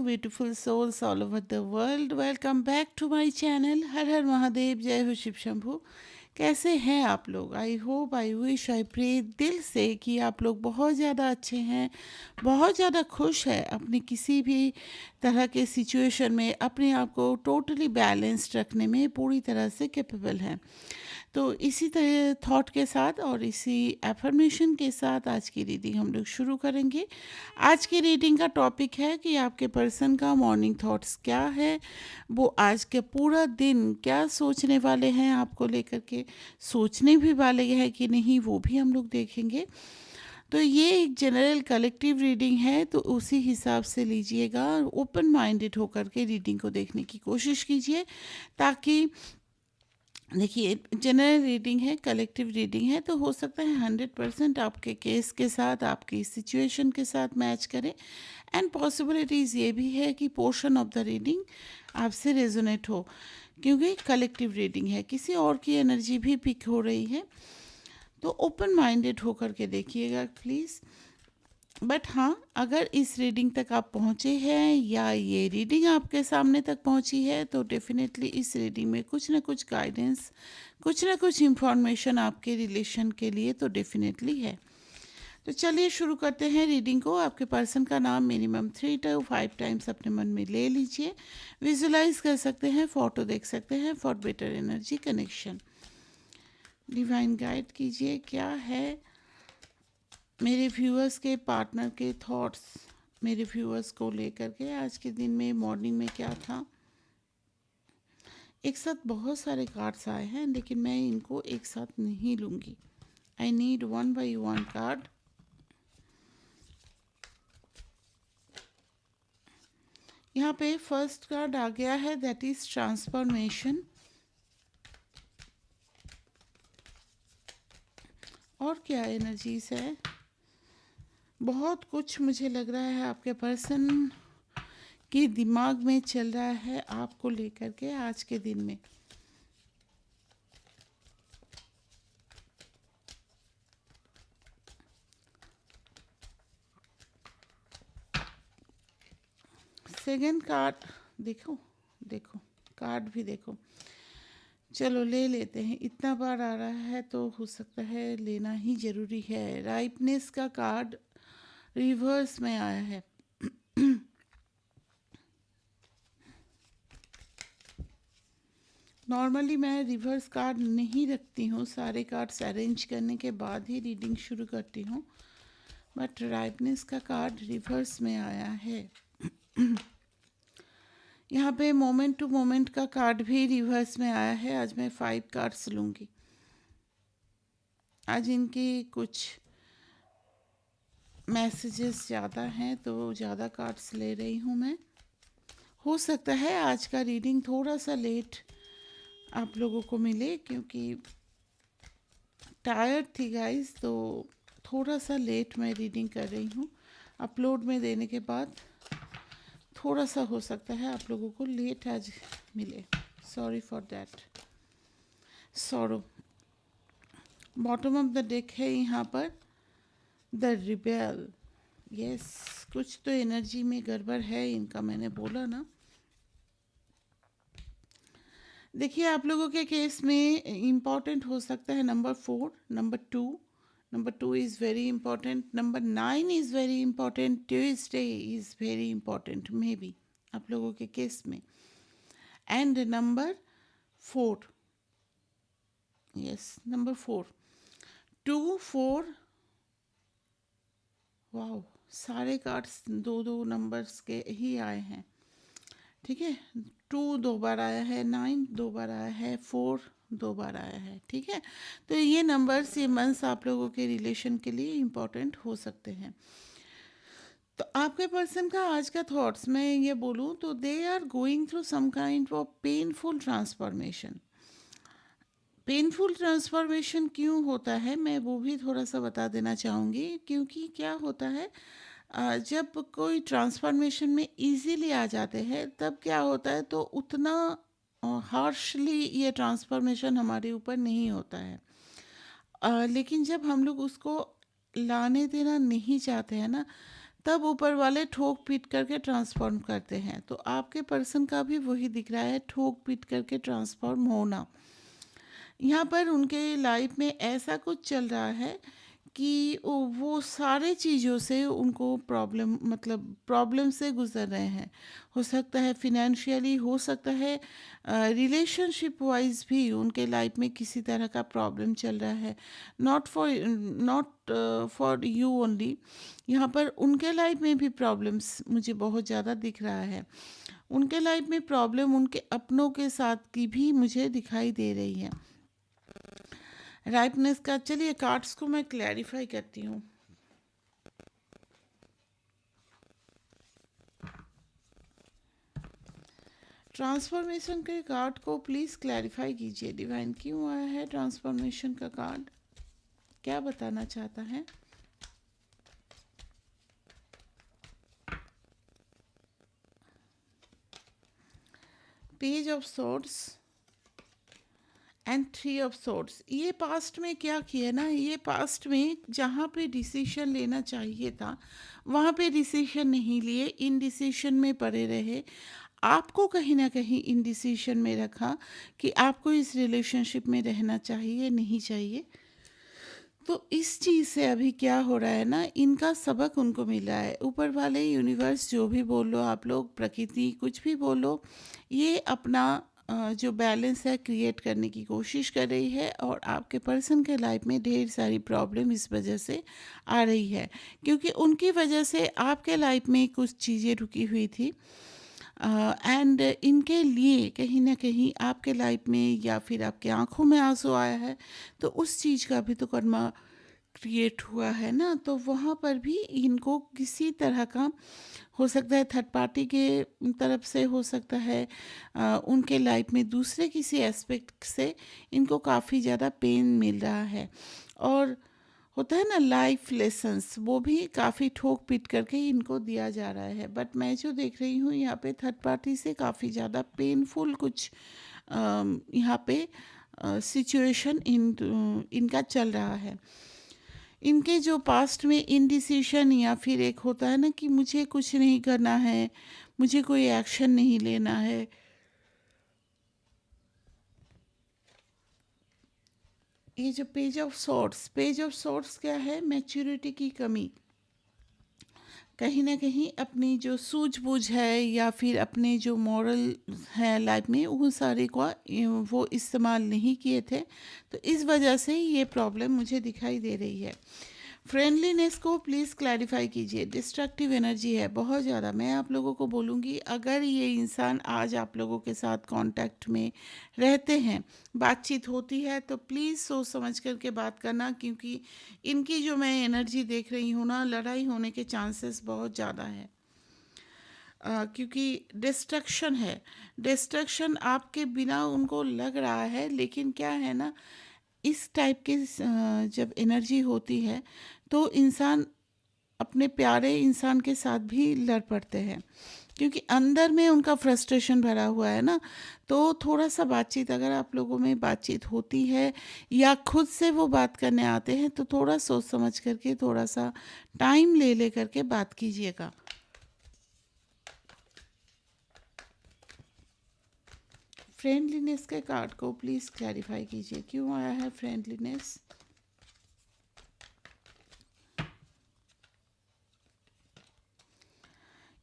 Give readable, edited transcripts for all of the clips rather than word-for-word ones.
beautiful souls all over the world. Welcome back to my channel. हर हर महादेव, जय हो शिव शंभू। कैसे हैं आप लोग? I hope, I wish, I pray दिल से कि आप लोग बहुत ज़्यादा अच्छे हैं, बहुत ज़्यादा खुश हैं, अपनी किसी भी तरह के सिचुएशन में अपने आप को टोटली बैलेंस्ड रखने में पूरी तरह से कैपेबल हैं। तो इसी तरह थॉट के साथ और इसी एफर्मेशन के साथ आज की रीडिंग हम लोग शुरू करेंगे। आज की रीडिंग का टॉपिक है कि आपके पर्सन का मॉर्निंग थॉट्स क्या है, वो आज के पूरा दिन क्या सोचने वाले हैं आपको लेकर के, सोचने भी वाले हैं कि नहीं वो भी हम लोग देखेंगे। तो ये एक जनरल कलेक्टिव रीडिंग है, तो उसी हिसाब से लीजिएगा, ओपन माइंडेड होकर के रीडिंग को देखने की कोशिश कीजिए, ताकि देखिए जनरल रीडिंग है, कलेक्टिव रीडिंग है, तो हो सकता है 100% आपके केस के साथ, आपकी सिचुएशन के साथ मैच करे। एंड पॉसिबिलिटीज़ ये भी है कि पोर्शन ऑफ द रीडिंग आपसे रेजोनेट हो, क्योंकि कलेक्टिव रीडिंग है, किसी और की एनर्जी भी पिक हो रही है। तो ओपन माइंडेड होकर के देखिएगा प्लीज़। बट हाँ, अगर इस रीडिंग तक आप पहुँचे हैं या ये रीडिंग आपके सामने तक पहुँची है, तो डेफिनेटली इस रीडिंग में कुछ ना कुछ गाइडेंस, कुछ ना कुछ इन्फॉर्मेशन आपके रिलेशन के लिए तो डेफिनेटली है। तो चलिए शुरू करते हैं रीडिंग को। आपके पर्सन का नाम मिनिमम 3 to 5 टाइम्स अपने मन में ले लीजिए, विजुलाइज कर सकते हैं, फोटो देख सकते हैं for better energy connection. Divine guide कीजिए, क्या है मेरे व्यूअर्स के पार्टनर के थॉट्स, मेरे व्यूअर्स को लेकर के आज के दिन में मॉर्निंग में क्या था। एक साथ बहुत सारे कार्ड्स आए हैं, लेकिन मैं इनको एक साथ नहीं लूँगी। I need 1 by 1 card. यहाँ पे फर्स्ट कार्ड आ गया है, दैट इज ट्रांसफॉर्मेशन। और क्या एनर्जीज है, बहुत कुछ मुझे लग रहा है आपके पर्सन के दिमाग में चल रहा है आपको लेकर के आज के दिन में। सेकंड कार्ड देखो, देखो कार्ड भी देखो, चलो ले लेते हैं। इतना बार आ रहा है तो हो सकता है लेना ही जरूरी है। राइपनेस का कार्ड रिवर्स में आया है। नॉर्मली मैं रिवर्स कार्ड नहीं रखती हूँ, सारे कार्ड्स अरेंज करने के बाद ही रीडिंग शुरू करती हूँ, बट राइपनेस का कार्ड रिवर्स में आया है। यहाँ पे मोमेंट टू मोमेंट का कार्ड भी रिवर्स में आया है। आज मैं 5 कार्ड्स लूँगी। आज इनके कुछ मैसेजेस ज़्यादा हैं तो ज़्यादा कार्ड्स ले रही हूँ मैं। हो सकता है आज का रीडिंग थोड़ा सा लेट आप लोगों को मिले, क्योंकि टायर्ड थी गाइस, तो थोड़ा सा लेट मैं रीडिंग कर रही हूँ। अपलोड में देने के बाद थोड़ा सा हो सकता है आप लोगों को लेट आज मिले, sorry for that. Sorrow. Bottom of the deck है यहाँ पर द रिबेल। यस, कुछ तो एनर्जी में गड़बड़ है इनका, मैंने बोला ना। देखिए आप लोगों के केस में इम्पॉर्टेंट हो सकता है number 4, number 2 is very important, number 9 is very important, Tuesday is very important may be आप लोगों के केस में, एंड नंबर 4, यस नंबर 4, 2, 4। वाह, सारे कार्ड्स 2 नंबर्स के ही आए हैं। ठीक है, 2 2 बार आया है, 9 2 बार आया है, 4 2 बार आया है। ठीक है, तो ये नंबर्स, ये मंथ्स आप लोगों के रिलेशन के लिए इम्पोर्टेंट हो सकते हैं। तो आपके पर्सन का आज का थॉट्स मैं ये बोलूँ तो they are going through some kind of painful transformation. Painful transformation क्यों होता है मैं वो भी थोड़ा सा बता देना चाहूँगी, क्योंकि क्या होता है जब कोई ट्रांसफॉर्मेशन में इजीली आ जाते हैं तब क्या होता है, तो उतना हार्शली ये ट्रांसफॉर्मेशन हमारे ऊपर नहीं होता है। लेकिन जब हम लोग उसको लाने देना नहीं चाहते हैं ना, तब ऊपर वाले ठोक पीट करके ट्रांसफॉर्म करते हैं। तो आपके पर्सन का भी वही दिख रहा है, ठोक पीट करके ट्रांसफॉर्म होना। यहाँ पर उनके लाइफ में ऐसा कुछ चल रहा है कि वो सारे चीज़ों से उनको प्रॉब्लम, मतलब प्रॉब्लम से गुजर रहे हैं। हो सकता है फिनेंशियली, हो सकता है रिलेशनशिप वाइज भी उनके लाइफ में किसी तरह का प्रॉब्लम चल रहा है। नॉट फॉर यू ओनली, यहाँ पर उनके लाइफ में भी प्रॉब्लम्स मुझे बहुत ज़्यादा दिख रहा है। उनके लाइफ में प्रॉब्लम उनके अपनों के साथ की भी मुझे दिखाई दे रही है। राइटनेस का, चलिए कार्ड्स को मैं क्लैरिफाई करती हूँ। ट्रांसफॉर्मेशन के कार्ड को प्लीज़ क्लैरिफाई कीजिए। डिवाइन क्यों आया है ट्रांसफॉर्मेशन का कार्ड, क्या बताना चाहता है? Page of swords and 3 of swords. ये पास्ट में क्या किया ना, ये पास्ट में जहाँ पे डिसीजन लेना चाहिए था वहाँ पे डिसीजन नहीं लिए, इन डिसीजन में पड़े रहे। आपको कहीं ना कहीं इन डिसीजन में रखा कि आपको इस रिलेशनशिप में रहना चाहिए नहीं चाहिए। तो इस चीज़ से अभी क्या हो रहा है ना, इनका सबक उनको मिला है। ऊपर वाले, यूनिवर्स, जो भी बोलो आप लोग, प्रकृति, कुछ भी बोलो, ये अपना जो बैलेंस है क्रिएट करने की कोशिश कर रही है। और आपके पर्सन के लाइफ में ढेर सारी प्रॉब्लम इस वजह से आ रही है, क्योंकि उनकी वजह से आपके लाइफ में कुछ चीज़ें रुकी हुई थी। एंड इनके लिए कहीं ना कहीं आपके लाइफ में या फिर आपके आंखों में आंसू आया है, तो उस चीज़ का भी तो कर्मा क्रिएट हुआ है ना। तो वहाँ पर भी इनको किसी तरह का, हो सकता है थर्ड पार्टी के तरफ से, हो सकता है उनके लाइफ में दूसरे किसी एस्पेक्ट से इनको काफ़ी ज़्यादा पेन मिल रहा है। और होता है ना लाइफ लेसन्स, वो भी काफ़ी ठोक पीट करके इनको दिया जा रहा है। बट मैं जो देख रही हूँ यहाँ पे थर्ड पार्टी से काफ़ी ज़्यादा पेनफुल कुछ यहाँ पे सिचुएशन इनका चल रहा है। इनके जो पास्ट में इनडिसीशन, या फिर एक होता है ना कि मुझे कुछ नहीं करना है, मुझे कोई एक्शन नहीं लेना है। ये जो पेज ऑफ सॉर्ट्स क्या है? मैच्योरिटी की कमी। कहीं ना कहीं अपनी जो सूझबूझ है या फिर अपने जो मॉरल है लाइफ में, वो सारे को वो इस्तेमाल नहीं किए थे। तो इस वजह से ये प्रॉब्लम मुझे दिखाई दे रही है। फ्रेंडलीनेस को प्लीज़ क्लैरिफाई कीजिए। डिस्ट्रक्टिव एनर्जी है बहुत ज़्यादा। मैं आप लोगों को बोलूँगी, अगर ये इंसान आज आप लोगों के साथ कांटेक्ट में रहते हैं, बातचीत होती है, तो प्लीज़ सोच समझ करके बात करना, क्योंकि इनकी जो मैं एनर्जी देख रही हूँ ना, लड़ाई होने के चांसेस बहुत ज़्यादा है। क्योंकि डिस्ट्रक्शन है, डिस्ट्रक्शन आपके बिना उनको लग रहा है। लेकिन क्या है ना, इस टाइप के जब एनर्जी होती है तो इंसान अपने प्यारे इंसान के साथ भी लड़ पड़ते हैं, क्योंकि अंदर में उनका फ्रस्ट्रेशन भरा हुआ है ना। तो थोड़ा सा बातचीत, अगर आप लोगों में बातचीत होती है या खुद से वो बात करने आते हैं, तो थोड़ा सोच समझ करके, थोड़ा सा टाइम ले ले करके बात कीजिएगा। फ्रेंडलीनेस के कार्ड को प्लीज़ क्लैरिफाई कीजिए, क्यों आया है फ्रेंडलीनेस?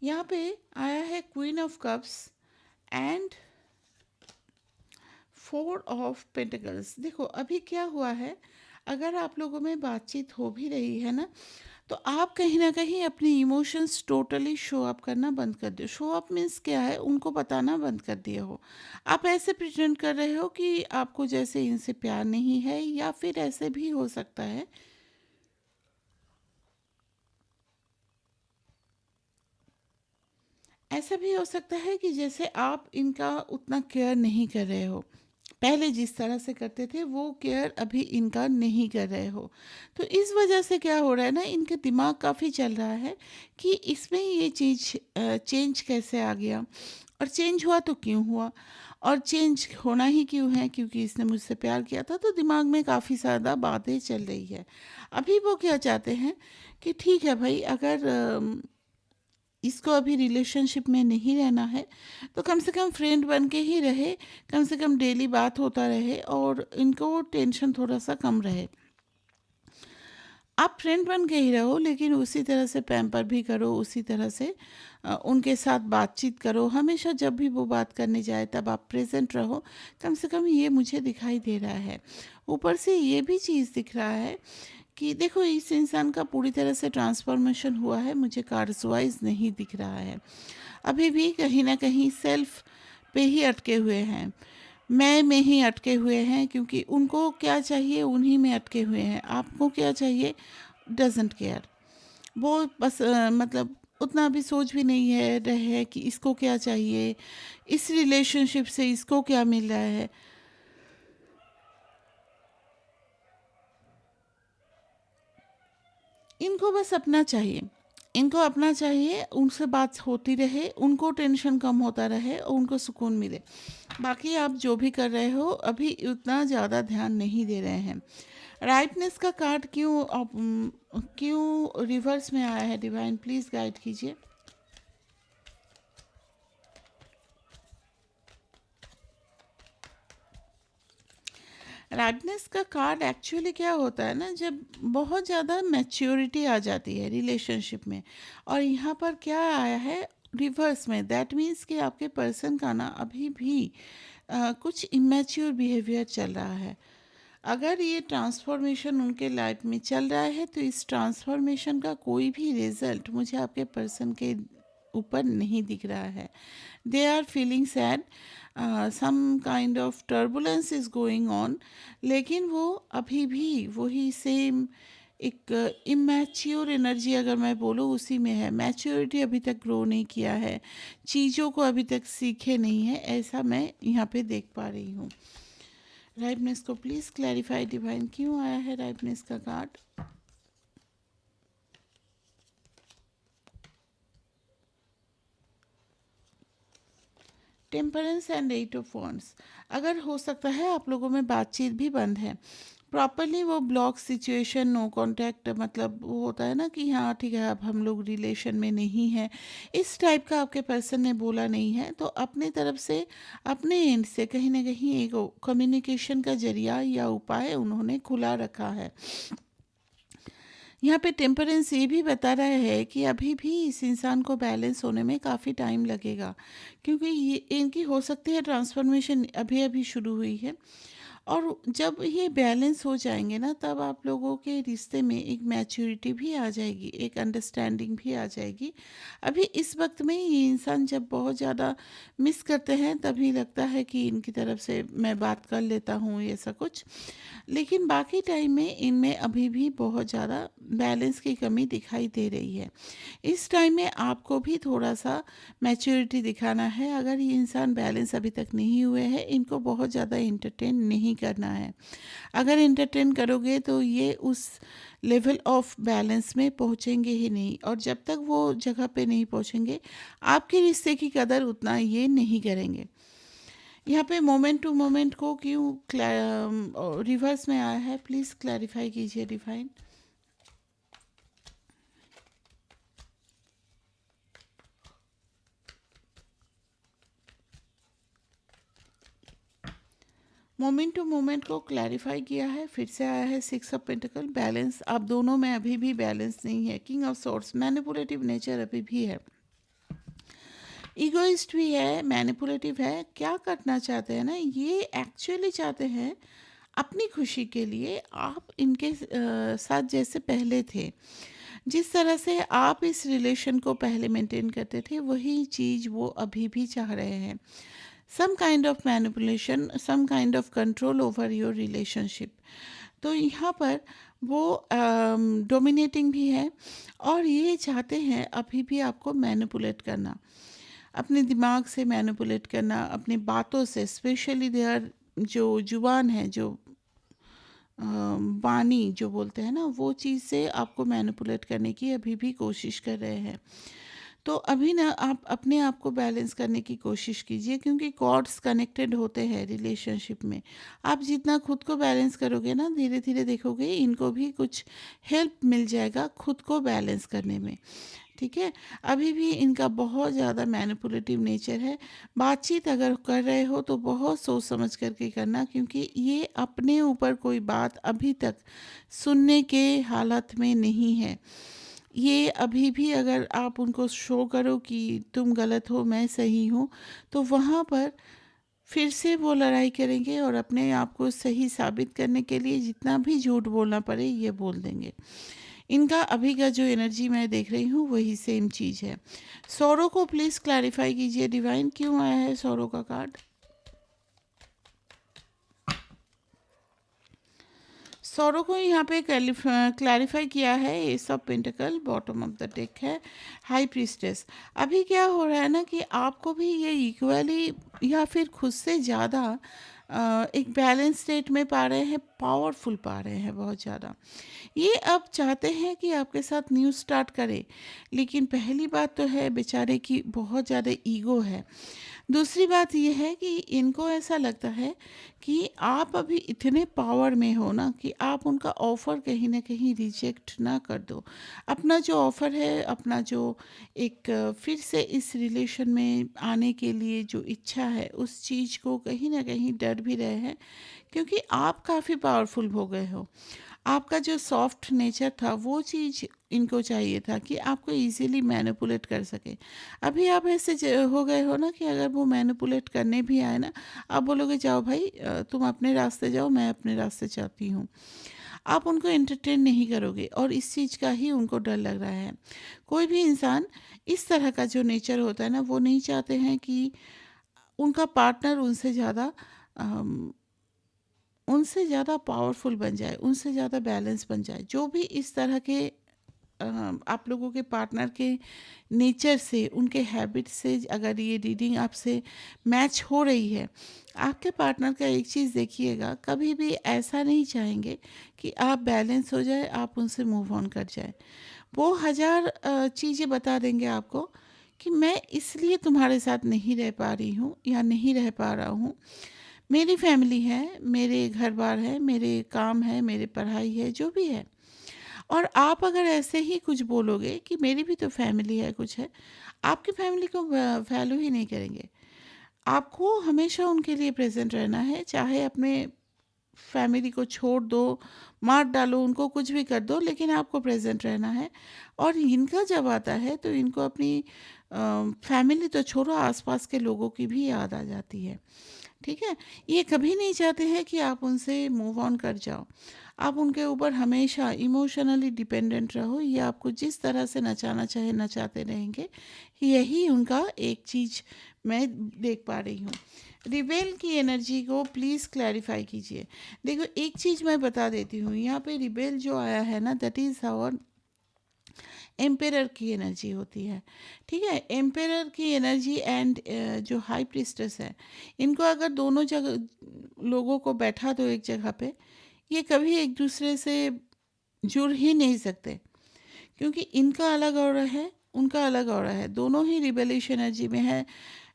यहाँ पे आया है queen of cups and 4 of pentacles. देखो अभी क्या हुआ है, अगर आप लोगों में बातचीत हो भी रही है ना, तो आप कहीं ना कहीं अपने इमोशंस टोटली शो अप करना बंद कर दिए। शो अप मीन्स क्या है, उनको बताना बंद कर दिए हो। आप ऐसे प्रिटेंड कर रहे हो कि आपको जैसे इनसे प्यार नहीं है, या फिर ऐसे भी हो सकता है, ऐसा भी हो सकता है कि जैसे आप इनका उतना केयर नहीं कर रहे हो, पहले जिस तरह से करते थे वो केयर अभी इनका नहीं कर रहे हो। तो इस वजह से क्या हो रहा है ना, इनका दिमाग काफ़ी चल रहा है कि इसमें ये चीज़ चेंज कैसे आ गया, और चेंज हुआ तो क्यों हुआ, और चेंज होना ही क्यों है, क्योंकि इसने मुझसे प्यार किया था। तो दिमाग में काफ़ी ज़्यादा बातें चल रही है। अभी वो क्या चाहते हैं कि ठीक है भाई, अगर इसको अभी रिलेशनशिप में नहीं रहना है तो कम से कम फ्रेंड बन के ही रहे, कम से कम डेली बात होता रहे और इनको टेंशन थोड़ा सा कम रहे। आप फ्रेंड बन के ही रहो, लेकिन उसी तरह से पैम्पर भी करो, उसी तरह से उनके साथ बातचीत करो। हमेशा जब भी वो बात करने जाए तब आप प्रेजेंट रहो। कम से कम ये मुझे दिखाई दे रहा है। ऊपर से ये भी चीज़ दिख रहा है कि देखो इस इंसान का पूरी तरह से ट्रांसफॉर्मेशन हुआ है, मुझे कार्ड्स वाइज नहीं दिख रहा है। अभी भी कहीं ना कहीं सेल्फ पे ही अटके हुए हैं, मैं में ही अटके हुए हैं, क्योंकि उनको क्या चाहिए उन्हीं में अटके हुए हैं। आपको क्या चाहिए डजेंट केयर। वो बस मतलब उतना भी सोच भी नहीं है रहे हैं कि इसको क्या चाहिए, इस रिलेशनशिप से इसको क्या मिल रहा है। इनको बस अपना चाहिए, इनको अपना चाहिए, उनसे बात होती रहे, उनको टेंशन कम होता रहे और उनको सुकून मिले। बाकी आप जो भी कर रहे हो अभी उतना ज़्यादा ध्यान नहीं दे रहे हैं। राइटनेस का कार्ड क्यों रिवर्स में आया है? डिवाइन प्लीज़ गाइड कीजिए। राइटनेस का कार्ड एक्चुअली क्या होता है ना, जब बहुत ज़्यादा मैच्योरिटी आ जाती है रिलेशनशिप में, और यहाँ पर क्या आया है रिवर्स में, दैट मीन्स कि आपके पर्सन का ना अभी भी कुछ इमेच्योर बिहेवियर चल रहा है। अगर ये ट्रांसफॉर्मेशन उनके लाइफ में चल रहा है तो इस ट्रांसफॉर्मेशन का कोई भी रिजल्ट मुझे आपके पर्सन के ऊपर नहीं दिख रहा है। They are feeling sad, some kind of turbulence is going on, लेकिन वो अभी भी वही सेम एक इमेच्योर एनर्जी, अगर मैं बोलूँ, उसी में है। मैच्योरिटी अभी तक ग्रो नहीं किया है, चीज़ों को अभी तक सीखे नहीं है, ऐसा मैं यहाँ पे देख पा रही हूँ। राइटनेस को प्लीज़ क्लैरिफाई डिवाइन, क्यों आया है राइटनेस का card? Temperance and eight of wands. अगर हो सकता है आप लोगों में बातचीत भी बंद है प्रॉपरली, वो ब्लॉक सिचुएशन, नो कांटेक्ट, मतलब वो होता है ना कि हाँ ठीक है अब हम लोग रिलेशन में नहीं हैं, इस टाइप का आपके पर्सन ने बोला नहीं है, तो अपने तरफ से अपने एंड से कहीं ना कहीं एक कम्युनिकेशन का जरिया या उपाय उन्होंने खुला रखा है। यहाँ पे टेम्परेंस ये भी बता रहा है कि अभी भी इस इंसान को बैलेंस होने में काफ़ी टाइम लगेगा, क्योंकि ये इनकी हो सकती है ट्रांसफॉर्मेशन अभी अभी शुरू हुई है, और जब ये बैलेंस हो जाएंगे ना तब आप लोगों के रिश्ते में एक मैच्योरिटी भी आ जाएगी, एक अंडरस्टैंडिंग भी आ जाएगी। अभी इस वक्त में ये इंसान जब बहुत ज़्यादा मिस करते हैं तभी लगता है कि इनकी तरफ से मैं बात कर लेता हूँ, ऐसा कुछ। लेकिन बाकी टाइम में इनमें अभी भी बहुत ज़्यादा बैलेंस की कमी दिखाई दे रही है। इस टाइम में आपको भी थोड़ा सा मैच्योरिटी दिखाना है। अगर ये इंसान बैलेंस अभी तक नहीं हुए हैं, इनको बहुत ज़्यादा इंटरटेन नहीं करना है। अगर इंटरटेन करोगे तो ये उस लेवल ऑफ बैलेंस में पहुँचेंगे ही नहीं, और जब तक वो जगह पे नहीं पहुँचेंगे आपके रिश्ते की कदर उतना ये नहीं करेंगे। यहाँ पे मोमेंट टू मोमेंट को क्यों रिवर्स में आया है, प्लीज़ क्लैरिफाई कीजिए डिफाइन। मोमेंट टू मोमेंट को क्लैरिफाई किया है, फिर से आया है सिक्स ऑफ पेंटिकल। बैलेंस आप दोनों में अभी भी बैलेंस नहीं है। King of swords, manipulative nature अभी भी है, ईगोइस्ट भी है, मैनिपुलेटिव है। क्या करना चाहते हैं ना, ये एक्चुअली चाहते हैं अपनी खुशी के लिए आप इनके साथ जैसे पहले थे, जिस तरह से आप इस रिलेशन को पहले मेंटेन करते थे, वही चीज़ वो अभी भी चाह रहे हैं। Some kind of manipulation, some kind of control over your relationship. तो यहाँ पर वो डोमिनेटिंग भी है, और ये चाहते हैं अभी भी आपको मैनिपुलेट करना, अपने दिमाग से मैनिपुलेट करना, अपनी बातों से, स्पेशली देयर जो जुबान है, जो बानी जो बोलते हैं ना, वो चीज़ से आपको मैनिपुलेट करने की अभी भी कोशिश कर रहे हैं। तो अभी ना आप अपने आप को बैलेंस करने की कोशिश कीजिए, क्योंकि कॉर्ड्स कनेक्टेड होते हैं रिलेशनशिप में। आप जितना खुद को बैलेंस करोगे ना, धीरे धीरे देखोगे इनको भी कुछ हेल्प मिल जाएगा खुद को बैलेंस करने में। ठीक है। अभी भी इनका बहुत ज़्यादा मैनिपुलेटिव नेचर है। बातचीत अगर कर रहे हो तो बहुत सोच समझ करके करना, क्योंकि ये अपने ऊपर कोई बात अभी तक सुनने के हालत में नहीं है। ये अभी भी अगर आप उनको शो करो कि तुम गलत हो मैं सही हूँ, तो वहाँ पर फिर से वो लड़ाई करेंगे और अपने आप को सही साबित करने के लिए जितना भी झूठ बोलना पड़े ये बोल देंगे। इनका अभी का जो एनर्जी मैं देख रही हूँ वही सेम चीज़ है। सौरों को प्लीज़ क्लैरिफाई कीजिए डिवाइन, क्यों आया है सौरों का कार्ड। सौरों को यहाँ पे क्लैरिफाई किया है S of pentacle, bottom of the deck है हाई प्रीस्टेस। अभी क्या हो रहा है ना कि आपको भी ये इक्वली या फिर खुद से ज़्यादा एक बैलेंस स्टेट में पा रहे हैं, पावरफुल पा रहे हैं बहुत ज़्यादा। ये अब चाहते हैं कि आपके साथ न्यू स्टार्ट करें, लेकिन पहली बात तो है बेचारे की बहुत ज़्यादा ईगो है। दूसरी बात ये है कि इनको ऐसा लगता है कि आप अभी इतने पावर में हो ना कि आप उनका ऑफ़र कहीं ना कहीं रिजेक्ट ना कर दो। अपना जो ऑफ़र है, अपना जो एक फिर से इस रिलेशन में आने के लिए जो इच्छा है, उस चीज़ को कहीं ना कहीं डर भी रहे हैं, क्योंकि आप काफ़ी पावरफुल हो गए हो। आपका जो सॉफ्ट नेचर था वो चीज़ इनको चाहिए था कि आपको इजीली मैनिपुलेट कर सके। अभी आप ऐसे हो गए हो ना कि अगर वो मैनिपुलेट करने भी आए ना, आप बोलोगे जाओ भाई, तुम अपने रास्ते जाओ, मैं अपने रास्ते चाहती हूँ। आप उनको एंटरटेन नहीं करोगे और इस चीज़ का ही उनको डर लग रहा है। कोई भी इंसान इस तरह का जो नेचर होता है ना, वो नहीं चाहते हैं कि उनका पार्टनर उनसे ज़्यादा पावरफुल बन जाए, उनसे ज़्यादा बैलेंस बन जाए। जो भी इस तरह के आप लोगों के पार्टनर के नेचर से, उनके हैबिट से अगर ये रीडिंग आपसे मैच हो रही है, आपके पार्टनर का एक चीज़ देखिएगा, कभी भी ऐसा नहीं चाहेंगे कि आप बैलेंस हो जाए, आप उनसे मूव ऑन कर जाए। वो हज़ार चीज़ें बता देंगे आपको कि मैं इसलिए तुम्हारे साथ नहीं रह पा रही हूँ या नहीं रह पा रहा हूँ। मेरी फैमिली है, मेरे घर-बार है, मेरे काम है, मेरी पढ़ाई है, जो भी है। और आप अगर ऐसे ही कुछ बोलोगे कि मेरी भी तो फैमिली है, कुछ है, आपकी फैमिली को वैल्यू ही नहीं करेंगे। आपको हमेशा उनके लिए प्रेज़ेंट रहना है, चाहे अपने फैमिली को छोड़ दो, मार डालो उनको, कुछ भी कर दो, लेकिन आपको प्रेज़ेंट रहना है। और इनका जब आता है तो इनको अपनी फैमिली तो छोड़ो, आस-पास के लोगों की भी याद आ जाती है। ठीक है? ये कभी नहीं चाहते हैं कि आप उनसे मूव ऑन कर जाओ। आप उनके ऊपर हमेशा इमोशनली डिपेंडेंट रहो, ये आपको जिस तरह से नचाना चाहे नचाते रहेंगे। यही उनका एक चीज़ मैं देख पा रही हूँ। रिबेल की एनर्जी को प्लीज़ क्लैरिफ़ाई कीजिए। देखो एक चीज़ मैं बता देती हूँ, यहाँ पे रिबेल जो आया है ना, दैट इज़ आवर एम्पेरर की एनर्जी होती है। ठीक है? एम्पेरर की एनर्जी एंड जो हाई प्रीस्टेस है, इनको अगर दोनों जगह लोगों को बैठा दो एक जगह पे, ये कभी एक दूसरे से जुड़ ही नहीं सकते, क्योंकि इनका अलग ऑरा है, उनका अलग ऑरा है, दोनों ही रिबेलिश एनर्जी में है।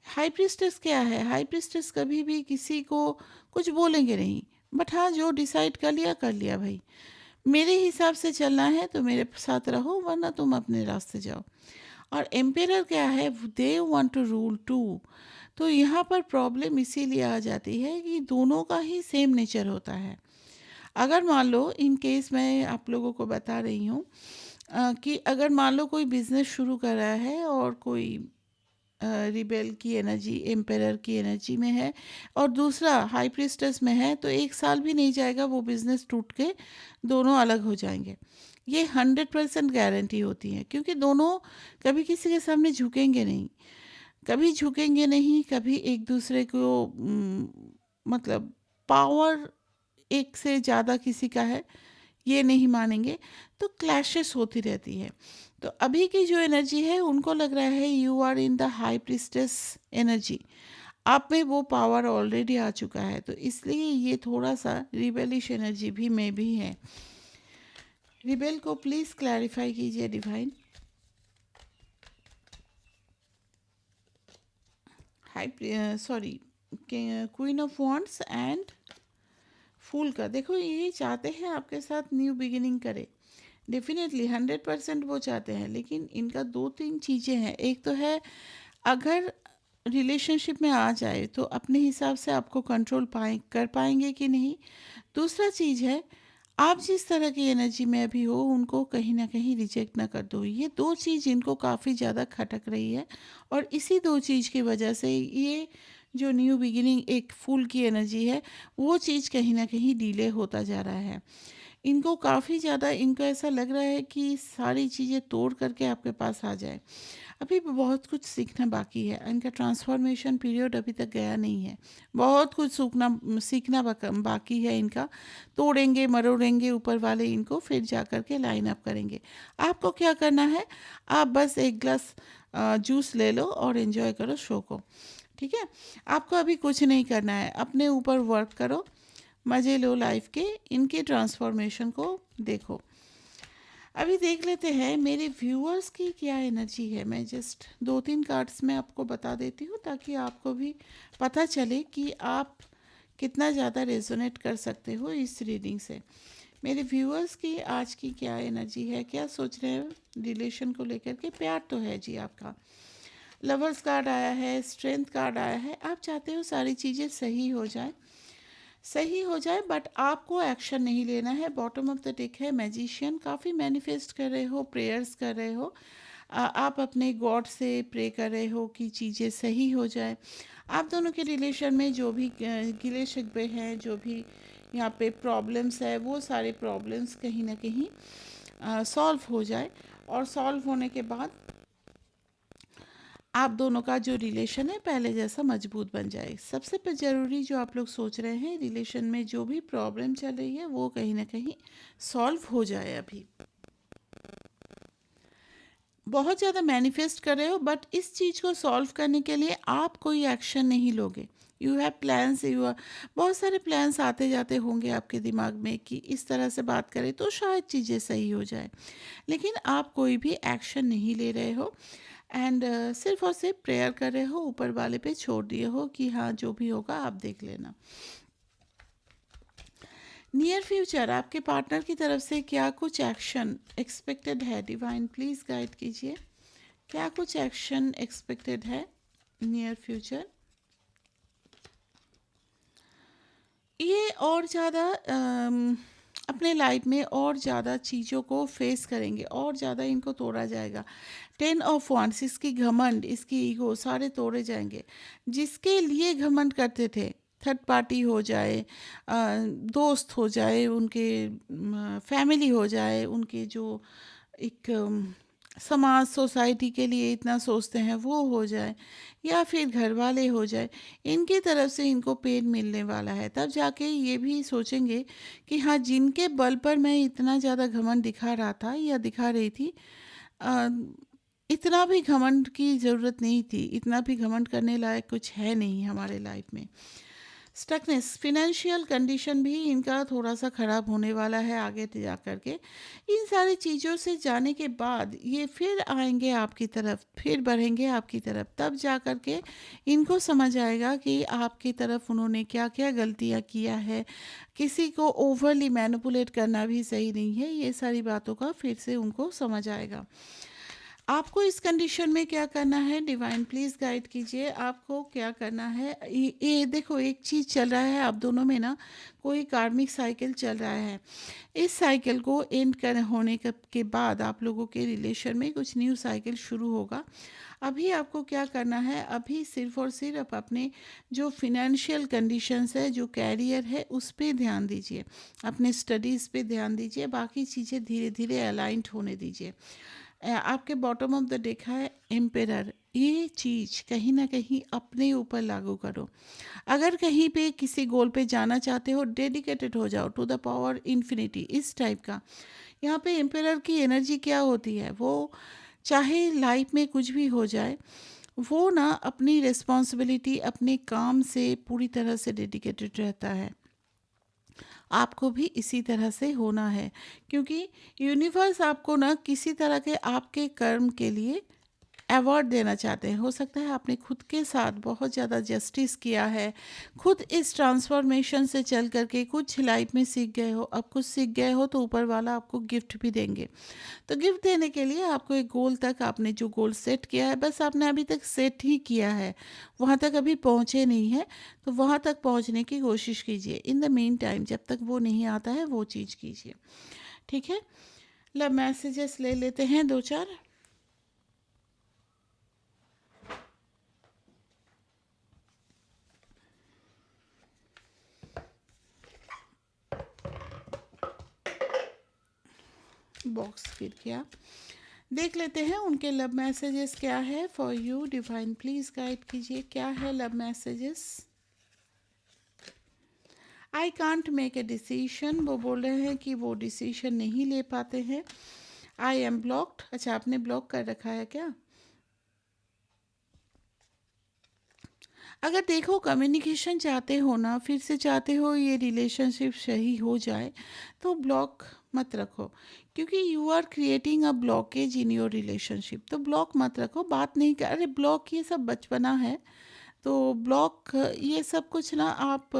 हाई प्रीस्टेस क्या है? हाई प्रीस्टेस कभी भी किसी को कुछ बोलेंगे नहीं, बट हाँ जो डिसाइड कर लिया भाई, मेरे हिसाब से चलना है तो मेरे साथ रहो, वरना तुम अपने रास्ते जाओ। और एम्पेरर क्या है? They want to rule too. तो यहाँ पर प्रॉब्लम इसीलिए आ जाती है कि दोनों का ही सेम नेचर होता है। अगर मान लो इन केस मैं आप लोगों को बता रही हूँ कि अगर मान लो कोई बिजनेस शुरू कर रहा है और कोई रिबेल की एनर्जी एम्पेरर की एनर्जी में है और दूसरा हाई प्रीस्टेस में है, तो एक साल भी नहीं जाएगा वो बिजनेस टूट के दोनों अलग हो जाएंगे। ये 100% गारंटी होती है, क्योंकि दोनों कभी किसी के सामने झुकेंगे नहीं, कभी झुकेंगे नहीं, कभी एक दूसरे को मतलब पावर एक से ज़्यादा किसी का है ये नहीं मानेंगे। तो क्लैशेस होती रहती है। तो अभी की जो एनर्जी है उनको लग रहा है you are in the high priestess energy, आप में वो पावर ऑलरेडी आ चुका है, तो इसलिए ये थोड़ा सा रिबेलिश एनर्जी भी में भी है। रिबेल को प्लीज़ क्लैरिफाई कीजिए divine. Hi sorry, queen of wands and fool का। देखो ये चाहते हैं आपके साथ न्यू बिगिनिंग करे, डेफिनेटली 100% वो चाहते हैं, लेकिन इनका दो तीन चीज़ें हैं। एक तो है, अगर रिलेशनशिप में आ जाए तो अपने हिसाब से आपको कंट्रोल कर पाएंगे कि नहीं। दूसरा चीज़ है, आप जिस तरह की एनर्जी में अभी हो उनको कहीं ना कहीं रिजेक्ट ना कर दो। ये दो चीज़ इनको काफ़ी ज़्यादा खटक रही है, और इसी दो चीज़ की वजह से ये जो न्यू बिगिनिंग एक फूल की एनर्जी है, वो चीज़ कहीं ना कहीं डिले होता जा रहा है। इनको काफ़ी ज़्यादा, इनको ऐसा लग रहा है कि सारी चीज़ें तोड़ करके आपके पास आ जाए। अभी भी बहुत कुछ सीखना बाकी है, इनका ट्रांसफॉर्मेशन पीरियड अभी तक गया नहीं है। बहुत कुछ सीखना बाकी है इनका। तोड़ेंगे मरोड़ेंगे ऊपर वाले इनको, फिर जा कर के लाइन अप करेंगे। आपको क्या करना है, आप बस एक ग्लास जूस ले लो और एंजॉय करो शो को। ठीक है, आपको अभी कुछ नहीं करना है, अपने ऊपर वर्क करो, मज़े लो लाइफ के, इनके ट्रांसफॉर्मेशन को देखो। अभी देख लेते हैं मेरे व्यूअर्स की क्या एनर्जी है। मैं जस्ट दो तीन कार्ड्स में आपको बता देती हूँ, ताकि आपको भी पता चले कि आप कितना ज़्यादा रेजोनेट कर सकते हो इस रीडिंग से। मेरे व्यूअर्स की आज की क्या एनर्जी है, क्या सोच रहे हैं रिलेशन को लेकर के। प्यार तो है जी आपका, लवर्स कार्ड आया है, स्ट्रेंथ कार्ड आया है। आप चाहते हो सारी चीज़ें सही हो जाए, सही हो जाए, बट आपको एक्शन नहीं लेना है। बॉटम ऑफ द डेक है मैजिशियन। काफ़ी मैनिफेस्ट कर रहे हो, प्रेयर्स कर रहे हो, आप अपने गॉड से प्रे कर रहे हो कि चीज़ें सही हो जाए। आप दोनों के रिलेशन में जो भी गिले शिकवे हैं, जो भी यहाँ पे प्रॉब्लम्स है, वो सारे प्रॉब्लम्स कहीं ना कहीं सॉल्व हो जाए, और सॉल्व होने के बाद आप दोनों का जो रिलेशन है पहले जैसा मजबूत बन जाए। सबसे ज़रूरी जो आप लोग सोच रहे हैं, रिलेशन में जो भी प्रॉब्लम चल रही है वो कहीं ना कहीं सॉल्व हो जाए। अभी बहुत ज़्यादा मैनिफेस्ट कर रहे हो, बट इस चीज़ को सॉल्व करने के लिए आप कोई एक्शन नहीं लोगे। यू हैव प्लान्स, बहुत सारे प्लान्स आते जाते होंगे आपके दिमाग में कि इस तरह से बात करें तो शायद चीज़ें सही हो जाए, लेकिन आप कोई भी एक्शन नहीं ले रहे हो। एंड सिर्फ और सिर्फ प्रेयर कर रहे हो, ऊपर वाले पे छोड़ दिए हो कि हाँ जो भी होगा आप देख लेना। नियर फ्यूचर आपके पार्टनर की तरफ से क्या कुछ एक्शन एक्सपेक्टेड है, डिवाइन प्लीज़ गाइड कीजिए। क्या कुछ एक्शन एक्सपेक्टेड है नियर फ्यूचर। ये और ज़्यादा अपने लाइफ में और ज़्यादा चीज़ों को फेस करेंगे, और ज़्यादा इनको तोड़ा जाएगा। 10 ऑफ वांड्स, इसकी घमंड, इसकी ईगो सारे तोड़े जाएंगे। जिसके लिए घमंड करते थे, थर्ड पार्टी हो जाए, दोस्त हो जाए उनके, फैमिली हो जाए उनके, जो एक समाज सोसाइटी के लिए इतना सोचते हैं वो हो जाए, या फिर घर वाले हो जाए, इनकी तरफ से इनको पेन मिलने वाला है। तब जाके ये भी सोचेंगे कि हाँ, जिनके बल पर मैं इतना ज़्यादा घमंड दिखा रहा था या दिखा रही थी, अ, इतना भी घमंड की ज़रूरत नहीं थी, इतना भी घमंड करने लायक कुछ है नहीं हमारे लाइफ में। स्टकनेस, फिनेंशियल कंडीशन भी इनका थोड़ा सा ख़राब होने वाला है आगे जा कर के। इन सारी चीज़ों से जाने के बाद ये फिर आएंगे आपकी तरफ, फिर बढ़ेंगे आपकी तरफ। तब जा कर के इनको समझ आएगा कि आपकी तरफ उन्होंने क्या क्या गलतियाँ किया है। किसी को ओवरली मैनिपुलेट करना भी सही नहीं है, ये सारी बातों का फिर से उनको समझ आएगा। आपको इस कंडीशन में क्या करना है, डिवाइन प्लीज़ गाइड कीजिए। आपको क्या करना है, ये देखो एक चीज़ चल रहा है आप दोनों में ना, कोई कार्मिक साइकिल चल रहा है। इस साइकिल को एंड कर होने के बाद आप लोगों के रिलेशन में कुछ न्यू साइकिल शुरू होगा। अभी आपको क्या करना है, अभी सिर्फ और सिर्फ अपने जो फिनेंशियल कंडीशंस है, जो कैरियर है, उस पे ध्यान दीजिए, अपने स्टडीज़ पे ध्यान दीजिए। बाकी चीज़ें धीरे धीरे अलाइंड होने दीजिए। आपके बॉटम ऑफ द डेक है एम्पेरर। ये चीज़ कहीं ना कहीं अपने ऊपर लागू करो। अगर कहीं पे किसी गोल पे जाना चाहते हो, डेडिकेटेड हो जाओ टू द पावर इन्फिनिटी, इस टाइप का। यहाँ पे एम्पेरर की एनर्जी क्या होती है, वो चाहे लाइफ में कुछ भी हो जाए, वो ना अपनी रिस्पॉन्सिबिलिटी, अपने काम से पूरी तरह से डेडिकेटेड रहता है। आपको भी इसी तरह से होना है, क्योंकि यूनिवर्स आपको ना किसी तरह के आपके कर्म के लिए अवार्ड देना चाहते हैं। हो सकता है आपने खुद के साथ बहुत ज़्यादा जस्टिस किया है, खुद इस ट्रांसफॉर्मेशन से चल कर के कुछ लाइफ में सीख गए हो। अब कुछ सीख गए हो तो ऊपर वाला आपको गिफ्ट भी देंगे। तो गिफ्ट देने के लिए आपको एक गोल तक, आपने जो गोल सेट किया है, बस आपने अभी तक सेट ही किया है, वहाँ तक अभी पहुँचे नहीं है। तो वहाँ तक पहुँचने की कोशिश कीजिए। इन द मीन टाइम जब तक वो नहीं आता है वो चीज़ कीजिए, ठीक है। लव मैसेजेस ले लेते हैं दो चार। बॉक्स गिर गया। देख लेते हैं उनके लव मैसेजेस क्या है। For you divine please guide कीजिए, क्या है love messages. I can't make a decision, वो बोल रहे हैं कि वो डिसीशन नहीं ले पाते हैं। आई एम ब्लॉक्ड, अच्छा आपने ब्लॉक कर रखा है क्या। अगर देखो कम्युनिकेशन चाहते हो ना, फिर से चाहते हो ये रिलेशनशिप सही हो जाए, तो ब्लॉक मत रखो, क्योंकि you are creating a blockage in your relationship. तो ब्लॉक मत रखो, बात नहीं कर, अरे ब्लॉक ये सब बचपना है। तो ब्लॉक ये सब कुछ ना, आप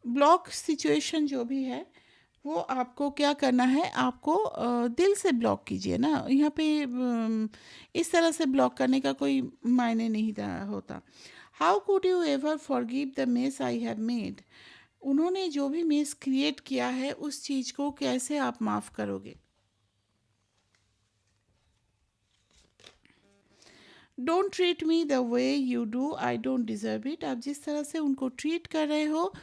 ब्लॉक सिचुएशन जो भी है वो आपको क्या करना है, आपको दिल से ब्लॉक कीजिए ना। यहाँ पे इस तरह से ब्लॉक करने का कोई मायने नहीं होता। How could you ever forgive the mess I have made, उन्होंने जो भी मेस क्रिएट किया है उस चीज़ को कैसे आप माफ़ करोगे। Don't treat me the way you do, I don't deserve it, आप जिस तरह से उनको ट्रीट कर रहे हो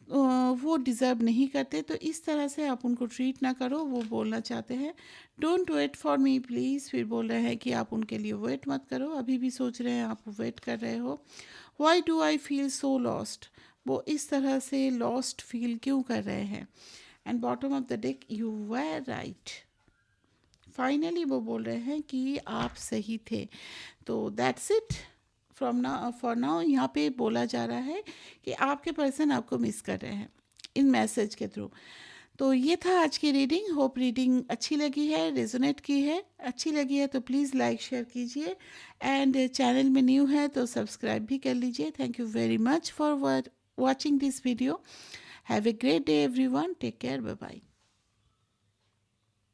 वो डिज़र्व नहीं करते, तो इस तरह से आप उनको ट्रीट ना करो, वो बोलना चाहते हैं। Don't wait for me please, फिर बोल रहे हैं कि आप उनके लिए वेट मत करो, अभी भी सोच रहे हैं आप वेट कर रहे हो। Why do I feel so lost, वो इस तरह से लॉस्ट फील क्यों कर रहे हैं। And bottom of the deck, you were right, finally वो बोल रहे हैं कि आप सही थे। तो that's it from now, for now. यहाँ पे बोला जा रहा है कि आपके पर्सन आपको मिस कर रहे हैं इन मैसेज के थ्रू। तो ये था आज की रीडिंग। होप रीडिंग अच्छी लगी है, रेजोनेट की है। अच्छी लगी है तो प्लीज़ लाइक शेयर कीजिए, एंड चैनल में न्यू है तो सब्सक्राइब भी कर लीजिए। Thank you very much for watching this video. Have a great day everyone, take care, bye bye.